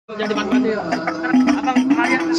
Jadi manfaatin. Abang kemarin.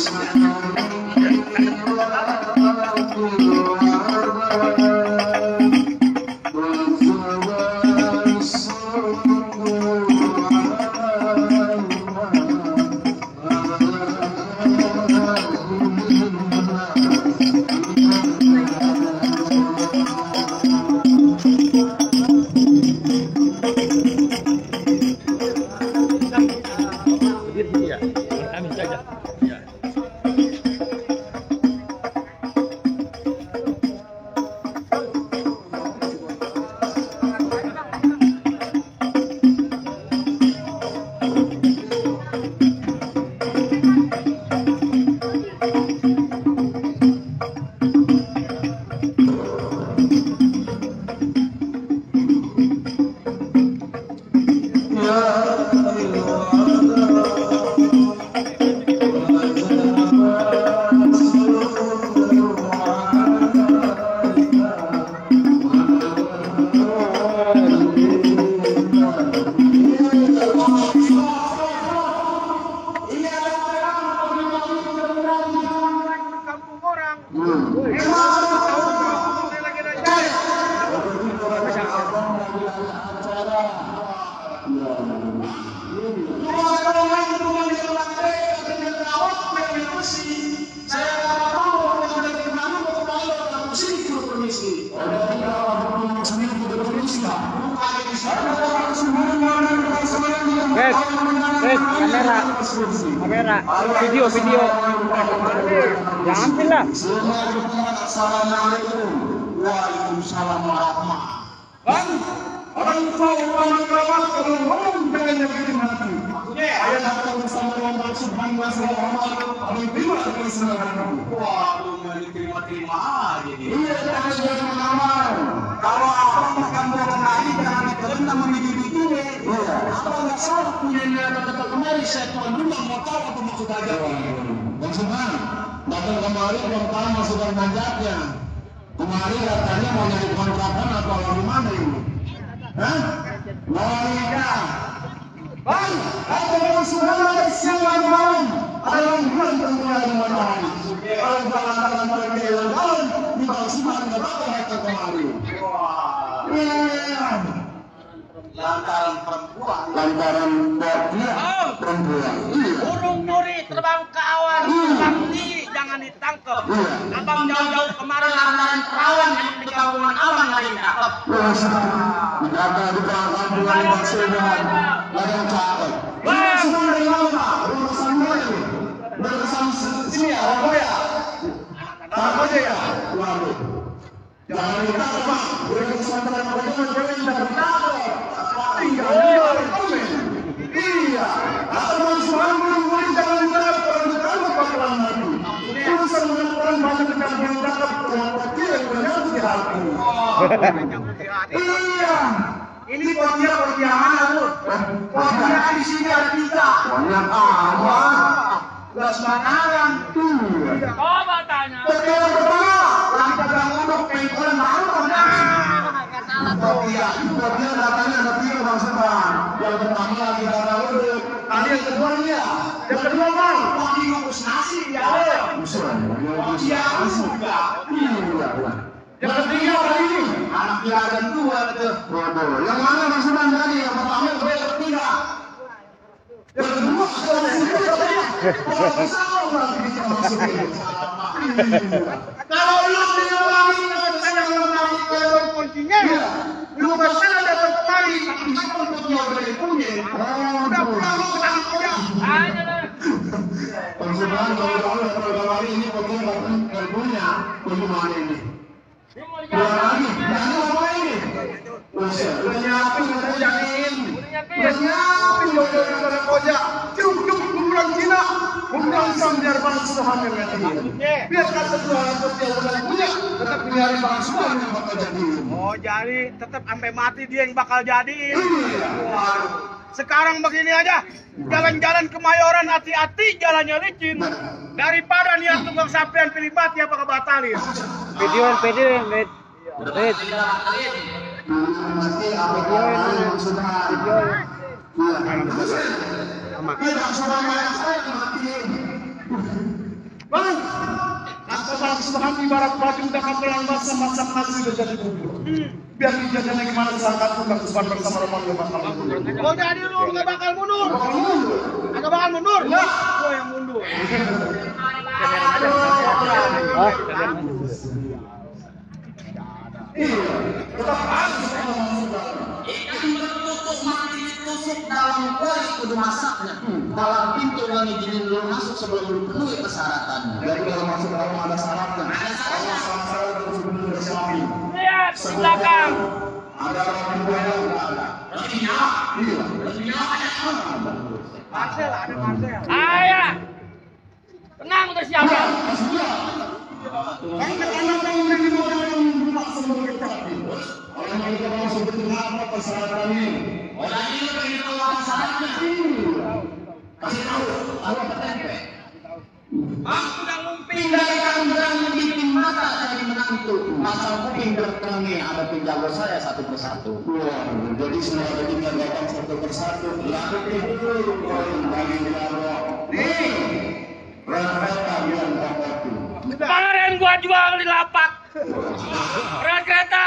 Kamera, video. Jangan ambil lah. Assalamualaikum. Waalaikumsalam warahmatullahi. Orang tua ulama keramat kalau ngomong dengan yang bikin hati. Ayat datang bersama Allah Subhanahu wa taala. Kami terima kesenangan. Waduh, terima aja nih. Iya, jangan mengamal. Kalau abang makan barang lagi jangan kerana mendidik ini. Abang nggak salah punya niat datang kemari. Saya tuan dulu mau tahu apa maksud aja. Maksudnya datang kemari belum tahu maksud manjatnya. Kemarin katanya mau nyari kontrakan atau gimana ini? Hah? Mau nikah? Bang, ada yang sudah ada siang dan malam. Ada yang bulan berbulan matahari. Kalau jalan-jalan pergi jalan, di bawah siman nggak bakal datang kemari. Wah, lantaran perempuan. Lantaran dia perempuan. Burung nuri terbang ke awan, terbang tinggi jangan ditangkap. Abang jauh-jauh kemarin lantaran perawan yang di kampungan abang lagi ditangkap. Jaga di belakang bulan bersemangat, ladang cakep. Ini semua dari mana? Urusan gue ini. Urusan sini ya, apa ya? Apa aja ya? Waduh. Jangan ditangkap. Urusan dengan bagaimana gue ini tidak ditangkap. Tinggal di komen. Iya. Atau semua belum jangan ditangkap. Kalau ditangkap bakalan mati. Urusan dengan orang banyak yang ditangkap. Terlalu tidak benar di hati. Iya. Ini Pontianak mana lu? Pontianak di sini ada 3. Banyak amat. Gak sembarangan. Coba tanya. Pertama yang pegang uduk pengkolan baru kan? Pontianak datanya ada 3 bang Seban. Yang pertama lagi darah uduk. Tadi yang kedua dia. Yang kedua bang. Lagi ngukus nasi dia. Pontianak juga. Iya. Yang ketiga kali ini anak pelajaran 2 itu. Waduh, yang mana maksudnya tadi? Yang pertama yang ketiga. Yang kedua kalau lu tidak lagi saya lagi kalau kuncinya lu pasti ada tertarik untuk jual beli punya. Udah pulang lu ke aja. Maksudnya kalau hari ini punya punya bagaimana ini? Lagi, apa ini? Udah nyiapin, udah jamin. Udah nyiapin, udah koja. Cukup pulang Cina, pulang sambil bang sudah hamil biar kata Tuhan dia udah punya, tetap nyari bang sudah yang bakal jadi. Oh jadi tetap sampai mati dia yang bakal jadi. Sekarang begini aja, jalan-jalan Kemayoran hati-hati jalannya licin. Daripada niat tukang sapian pilih mati apa kebatalin. Videoin. sama. Tidak sebagaimana saya mati. Bang, Bang Subhan ibarat baju dapat pelanggan masak nasi udah jadi bubur. Biar dijadinya gimana seangkat pun Bang Subhan bersama Roman gak bakal mundur. Oh jadi lu nggak bakal mundur? Nggak bakal mundur? Ya, gua yang mundur. Tetap harus Ikan bertusuk mati ditusuk dalam kuali kudu masaknya. Dalam pintu wangi jinin lu masuk sebelum lu penuhi persyaratannya. jadi kalau masuk dalam ada syaratnya. Allah syarat harus benar disiapin. Lihat di belakang. Ada orang buaya nggak ada. Iya. Marcel, ada Marcel. Ayah. Tenang udah siap ya. Kan kadang-kadang ini orang rumah sebelum kita. Orang yang kita mau sebutin apa persyaratannya? Orang ini pengen tahu apa syaratnya. Kasih tahu, tahu apa tempe? Bang udah ngumping. Dari kandang mendidik mata dari menantu. Masal kuping bertengi ada penjago saya satu persatu. Wah, jadi semua kita datang satu persatu. Lalu itu poin bagi dialog. Nih, kereta bilang kapatu. Kemarin gua jual di lapak. Kereta.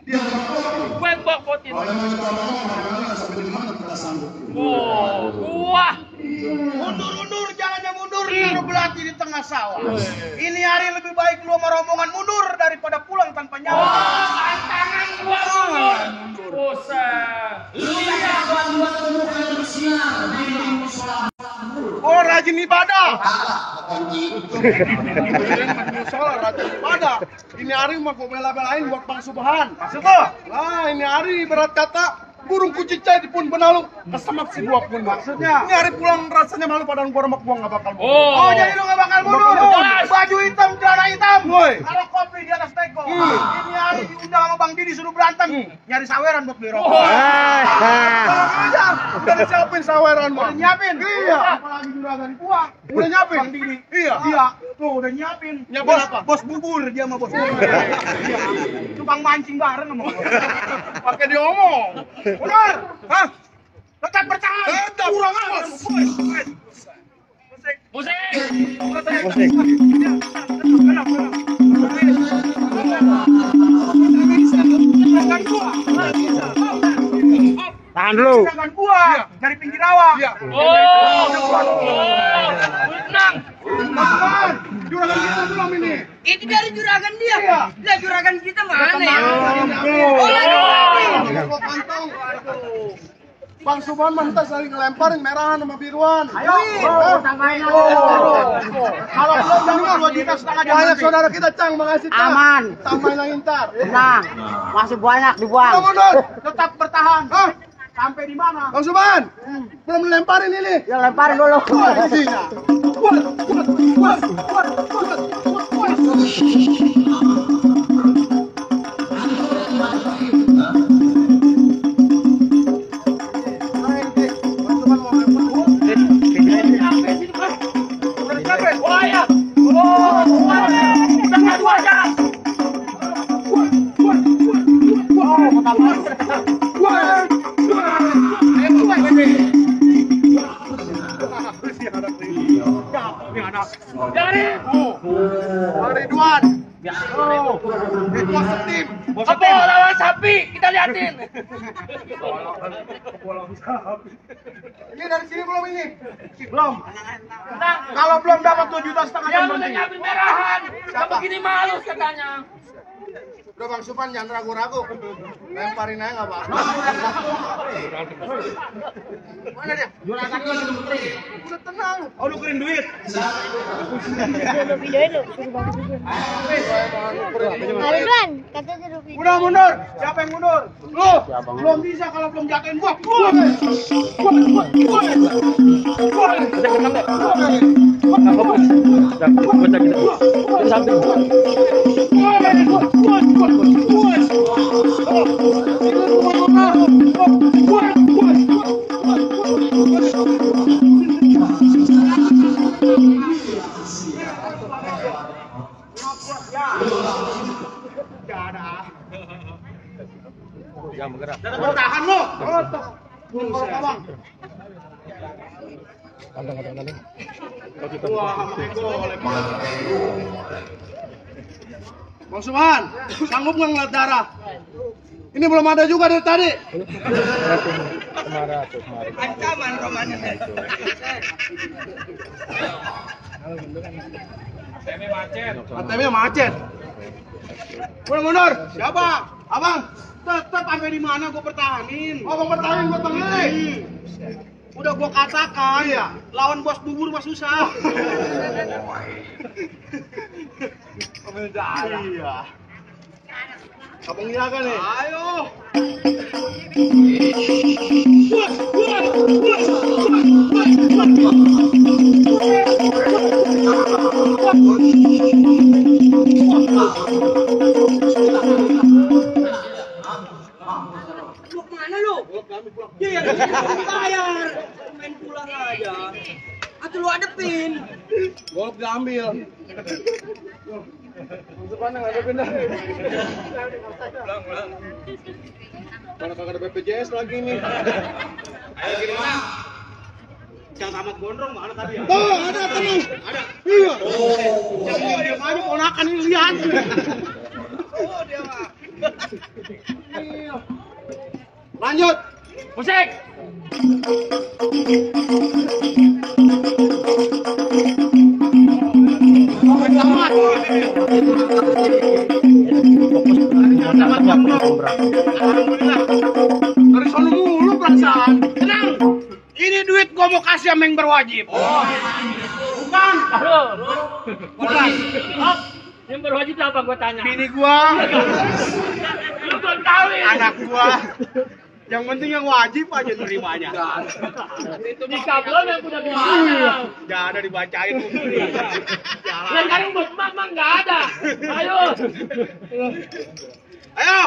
Dia kapatu. Gue bokotin. Kalau mau kita mau sampai di mana kita sanggup? Oh, wah. Mundur, jangan mundur. Lu belati di tengah sawah. Ini hari lebih baik lu sama rombongan mundur daripada pulang tanpa nyawa. Tangan gua mundur. Bosan. Lihat buat pemuka yang bersinar di musola. Oh, rajin ibadah. Kunci. Musola rajin ibadah. Ini hari mau gue bela-belain buat Bang Subhan. Maksud lo? Lah, ini hari berat kata burung kucicai di pun benalu kesemak si buak pun. Maksudnya? Ini hari pulang rasanya malu padahal gua remak buang gak bakal mundur. Oh, jadi lu gak bakal mundur. Baju hitam, celana hitam. Woi. Kalau kopi di atas teko. Ini hari diundang sama Bang Didi suruh berantem. Nyari saweran buat beli rokok. Kalau aja, udah disiapin saweran Udah mah. nyiapin? Iya. Apalagi juragan gua. Udah nyiapin? Bang Didi. Iya. Iya. Tuh udah nyiapin. Nyiapin apa? Bos bubur dia sama bos bubur. Iya. Tukang mancing bareng sama gua. Pakai diomong. Benar. Hah? Tetap bertahan. Tetap. Kurang awas. Musik. Musik. Tahan dulu. Juragan gua dari pinggir rawa. Iya. Tenang. Teman, juragan kita belum ini. Itu dari juragan dia. Iya. Lah juragan kita mana ya? Gua pantau. Bang Subhan mantas saling ngelemparin merahan sama biruan. Ayo, samain aja. Kalau belum jangan 2 juta setengah jam. Banyak saudara kita Cang, makasih Cang. Aman. Tambahin lagi ntar. Tenang. Masih banyak dibuang. Kita mundur. Tetap bertahan. Hah? Sampai di mana? Bang Subhan, belum lemparin ini. Ya lemparin dulu. Wah, isinya. Wah ya. Oh, udah nggak dua jarak. Dari Ridwan. Bos tim. Apa lawan sapi? Kita liatin. Ini dari sini belum ini? Belum. Kalau belum dapat 2 juta setengah jam berhenti. Ngambil merahan, nggak begini malu katanya. Udah Bang Subhan jangan ragu-ragu. Lemparin aja nggak apa-apa. Mana dia? Juragan gua sudah menteri. Udah tenang. Oh, lu kirim duit. Videoin lu, suruh bantu video. Ridwan, kata suruh video. Udah mundur. Siapa yang mundur? Lu. Belum bisa kalau belum jatuhin gua. Jangan bergerak. Tahan lu. Bang. Bang Subhan, sanggup nggak ngeliat darah? Ini belum ada juga dari tadi. Ancaman romannya. ATM macet. Mundur. Siapa? Abang. Tetap sampai di mana gua pertahanin. Oh, gua pertahanin gua pengilih. Udah gua katakan ya, lawan bos bubur mah susah. Iya. Abang jaga nih. Ayo. Lu kemana lu? Iya, bayar. Main pulang aja. Atau lu adepin? Golf diambil. Mana nggak ada pindah? Pulang. Mana kagak ada BPJS lagi nih? Ayo gimana? Yang tamat gondrong mana tadi ya? Oh, ada tenang. Ada. Iya. Jangan diam aja ponakan ini lihat. Oh, dia mah. Iya. Lanjut. Musik. Dari sono mulu perasaan. Tenang. Ini duit gua mau kasih sama yang berwajib. Oh. Bukan. Bukan. Yang berwajib apa gua tanya? Bini gua. Lu belum kawin. Anak gua. Yang penting yang wajib aja nerimanya. Itu nikah belum yang udah gimana? Jangan ada dibacain. Yang sekarang buat mang nggak ada. Ayo. Ayo.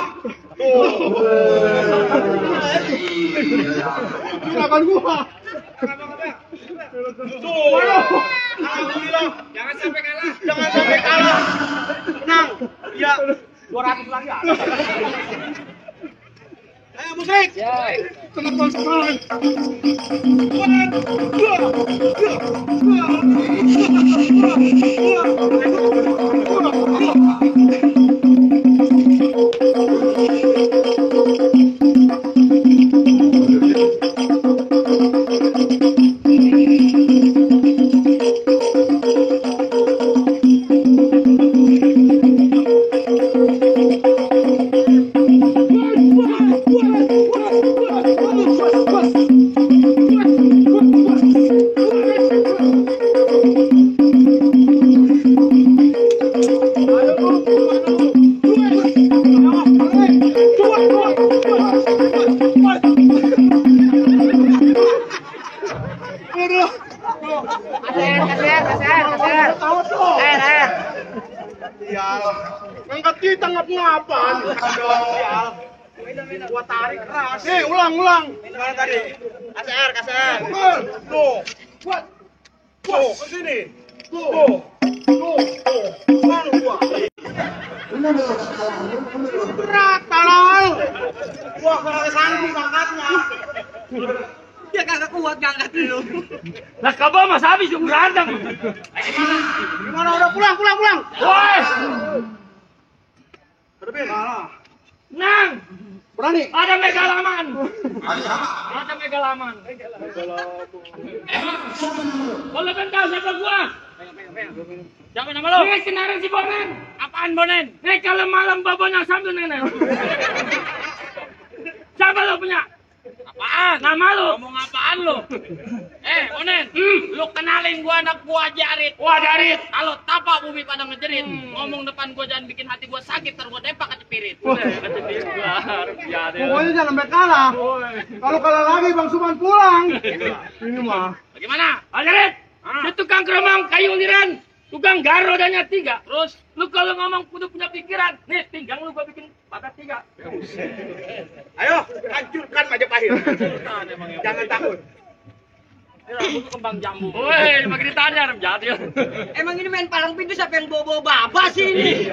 Silakan gua. Tuh. Alhamdulillah. Jangan sampai kalah. Menang. Iya. 200 lagi ada. Ayo musik. Ya. Teman-teman semangat. Angkat kita ngap-ngapan. Aduh, gua tarik keras. Ulang. Gimana tadi? KSR. Tuh. Buat. Tuh, ke sini. Tuh. Mana gua? Berat, talal. Gua kagak sanggup angkatnya. Dia kagak kuat ngangkat dulu. Lah kabar mas habis yang berantem. Gimana udah pulang. Woi. Berbeda kalah. Nang. Berani? Ada megalaman. Ada megalaman. Kalau kan tahu siapa gua? Siapa nama lo? Ini kenaran si Bonen. Apaan Bonen? Ini kalau malam babonnya sambil nenek. Siapa lo punya? Apaan? Nama lo? Ngomong apaan lo? Bonen, lu kenalin gua anak gua Jarit. Wah Jarit, kalau tapak bumi pada ngejerit, ngomong depan gua jangan bikin hati gua sakit, ntar gua dempak kecepirit. Kecepirit gua. Pokoknya jangan sampai kalah. Kalau kalah lagi Bang Subhan pulang. Ini mah. Bagaimana? Jarit, si tukang keromong kayu liran, tukang garodanya 3. Terus lu kalau ngomong kudu punya pikiran. Nih, pinggang lu gua bikin patah 3. Ayo, hancurkan Majapahit. Jangan takut. Ini rambut kembang jambu. Woi, makin ditanya jahat ya. Emang ini main palang pintu siapa yang bawa baba sih ini?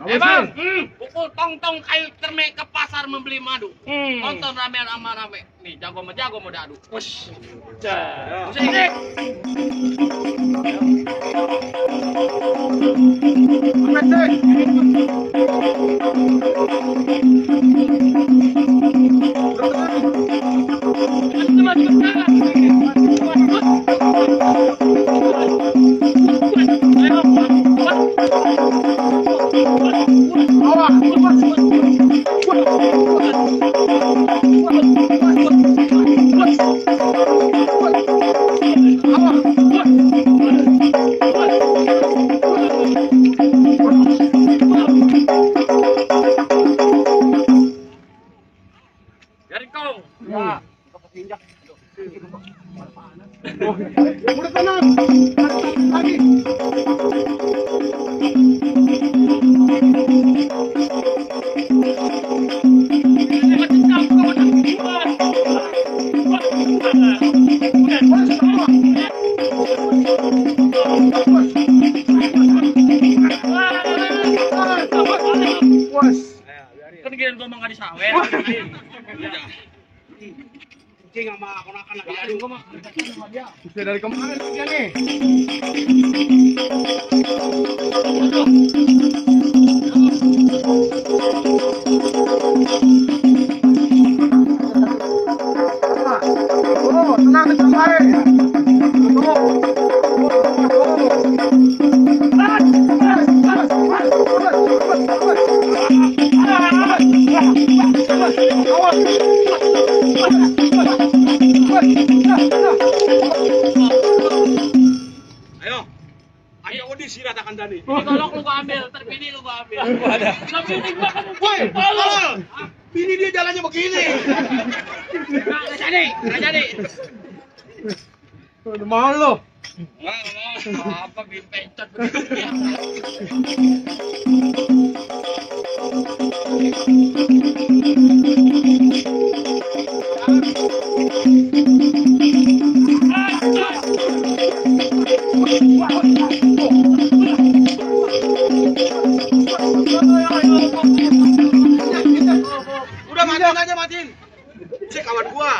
Bang, pukul tong-tong kayu cermek ke pasar membeli madu. Nonton rame-rame. Nih, jago mau dadu. Wush. Musik. Garing kong. Ya. Udah tenang. Lagi. Kan kirain gua mah nggak disawer. Kucing sama ponakan lagi adu gua mah. Bisa dari kemarin dia nih. Oh, tenang kemarin. Ayo audisi ratakan tadi. Golok lu gua ambil, terpilih lu gua ambil. Tapi ini gua kan Woi, tolol. Ini dia jalannya begini. Nggak jadi. Udah mau lo. Apa bipencet begitu ya? Udah matiin aja, matiin. Cek kawan gua.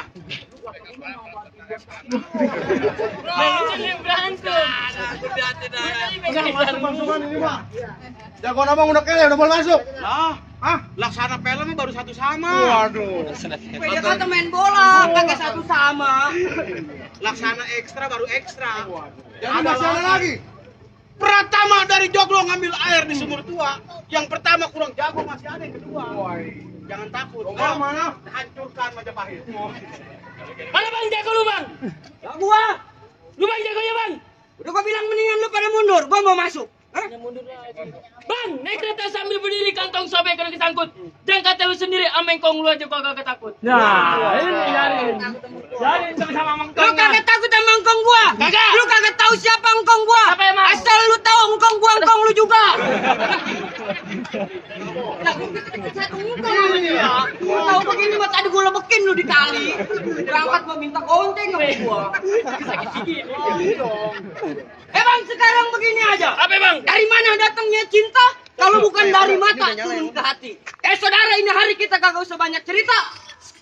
Berantem. Masuk ini mah. Jagoan abang udah kere, udah boleh masuk. Hah? Laksana film baru satu sama. Waduh. Dia kata main bola, kagak satu sama. Laksana ekstra baru ekstra. Jadi masih ada lagi. Pratama dari Joglo ngambil air di sumur tua. Yang pertama kurang jago, masih ada yang kedua. Jangan takut. Bang, mana? Hancurkan Majapahit. Mana bang jago lu bang? Lah gua, Lu bang jagonya bang? udah gua bilang mendingan lu pada mundur, gua mau masuk. Hah? Bang, naik kereta sambil berdiri kantong sobek kena kesangkut. Jangan kata lu sendiri, amengkong lu aja kok kagak takut. Nah, ini jarin. Jarin sama-sama Lu mangkongnya. kagak takut sama engkong gua? Kagak. Lu kagak tahu siapa engkong gua? Siapa emang? Asal lu tahu engkong gua, engkong lu juga. Lah gua satu engkong ya. Gua tahu begini mah tadi gua lebekin lu di kali. Berangkat mau minta konteng sama gua. Sakit gigi. Bang, sekarang begini aja. Apa bang? Dari mana datangnya cinta? Kalau bukan dari mata turun ke hati. Saudara, ini hari kita kagak usah banyak cerita.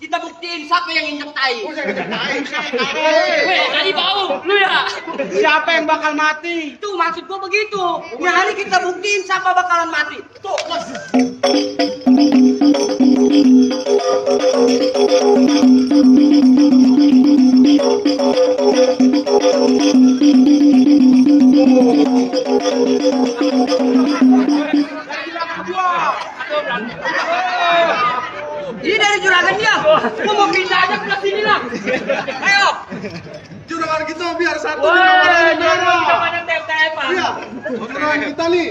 Kita buktiin siapa yang injek tai. Weh, tadi bau, lu ya? Siapa yang bakal mati? Itu maksud gua begitu. Ini hari kita buktiin siapa bakalan mati. Tuh, ini dari juragan dia. Gua mau pindah aja ke sini lah. Ayo. Juragan kita biar satu Woi, di jangan merah. pada tep-tepan. Iya. Juragan kita nih.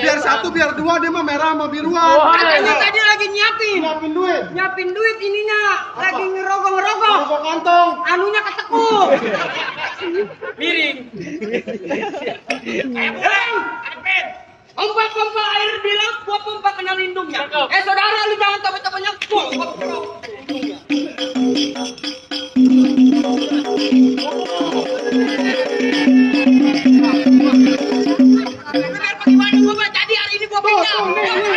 Biar satu biar dua dia mah merah sama biruan. Katanya tadi lagi nyiapin. Nyiapin duit. Nyiapin duit ininya. Lagi ngerogok-ngerogok. Rokok kantong. Anunya ketekuk. Miring. Ayo pulang, adepin. Pompa air di laut, gua pompa kena lindungnya. Cakep. Saudara, lu jangan cepet-cepetnya. Gua biar bagaimana gua jadi hari ini gua pindah.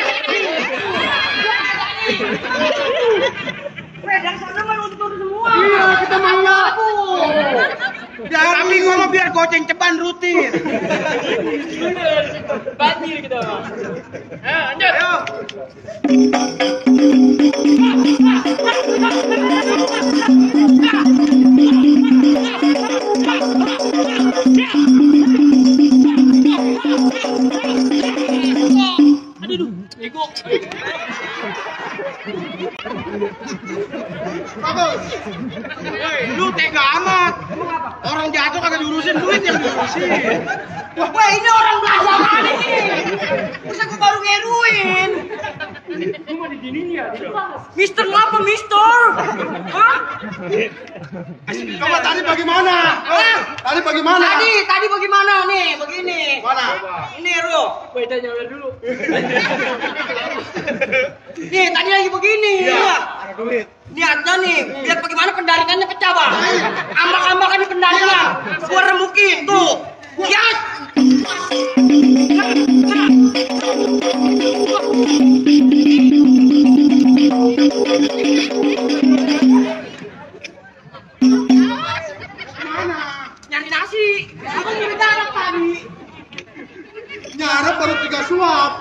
Tapi gua mah biar goceng ceban rutin. Banjir kita mah. Lanjut. Ayo. Aduh, ego. Bagus. Lu tega amat. Orang jatuh kagak diurusin, duit yang diurusin. Wah, ini orang belajaran ini. Masa gue baru ngeruin. Mister ngapa, Mister? Hah? Coba tadi bagaimana? Tadi bagaimana? Tadi bagaimana nih? Begini. Mana? Ini, Ru. Kita nyawer dulu. Nih, tadi lagi begini. Iya, ada duit. Niatnya nih, biar bagaimana pendaringannya pecah, Bang. Ambak-ambakan pendaringan. Gua remukin, tuh. Lihat. Nyari nasi. Abang nyari darah tadi. Nyarap baru 3 suap.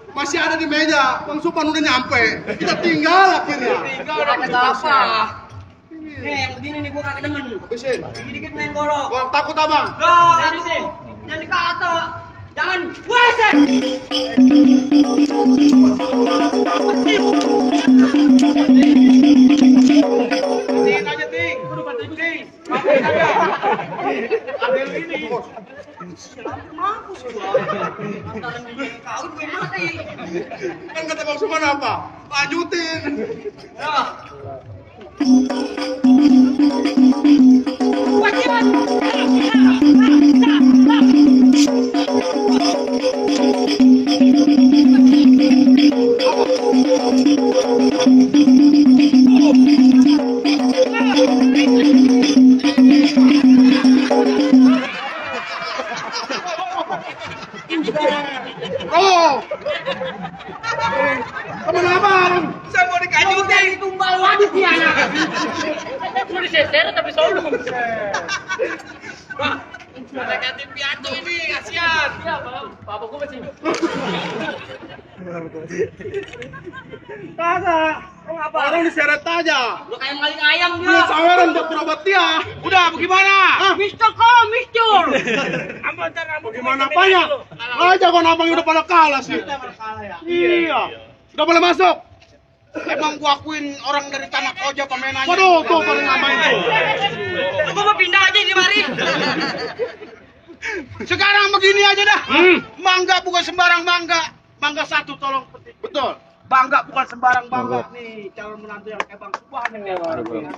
Masih ada di meja. Bang Supan udah nyampe. Kita tinggal akhirnya. Gak ada apa. Nih, yang begini nih gua kagak demen. Habisin. Dikit-dikit main golok. Gua takut abang. Jangan dikata. Jangan. Weset. Ting aja, Ting. Ting. Ambil ini. Mampus gua. Lantaran dia kawin gue mati. Kan kata Bang Supan apa? Lanjutin. Ya. Wajiban. Oh. Temen abang. Saya mau dikajutin. Tumbal waduk dia anak. Mau diseret tapi solo. Wah, ada ganti piatu ini, kasihan. Iya, Bapak gua masih hidup. Kagak. Orang diseret aja. Lu kayak maling ayam Lu dia. saweran buat berobat dia. Udah, bagaimana? Mister kok, Mister. Gimana apanya? Aja kok abang udah pada kalah sih. Iya. Sudah boleh masuk. Emang gua akuin orang dari tanah koja pemainannya. Waduh, tuh paling ngapain tuh. Gua mau pindah aja di mari. Sekarang begini aja dah. Mangga bukan sembarang mangga. Mangga satu tolong petik. Betul. Bangga bukan sembarang bangga. Nih, calon menantu yang kayak Bang Subhan yang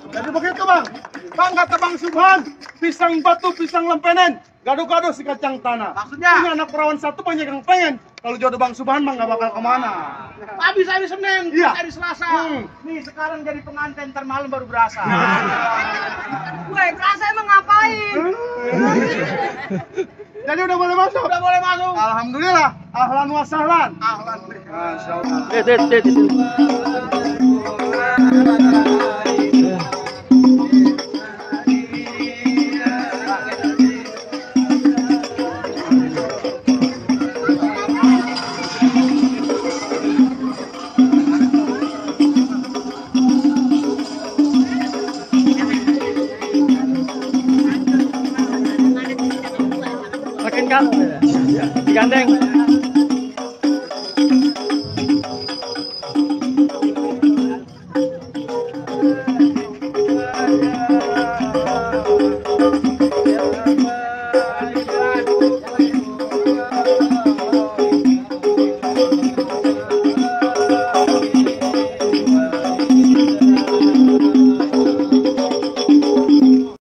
Jadi begitu bang. Bang kata Bang Subhan, pisang batu, pisang lempenen, gado-gado si kacang tanah. Maksudnya? Punya anak perawan satu banyak yang pengen. Kalau jodoh Bang Subhan mah nggak bakal kemana. Habis hari Senin, Iya. hari Selasa. Nih sekarang jadi pengantin, ntar malam baru berasa. Gue kerasa emang ngapain? Jadi udah boleh masuk. Udah boleh masuk. Alhamdulillah. Ahlan wa sahlan. Ahlan. Masya Allah. Makin kan digandeng.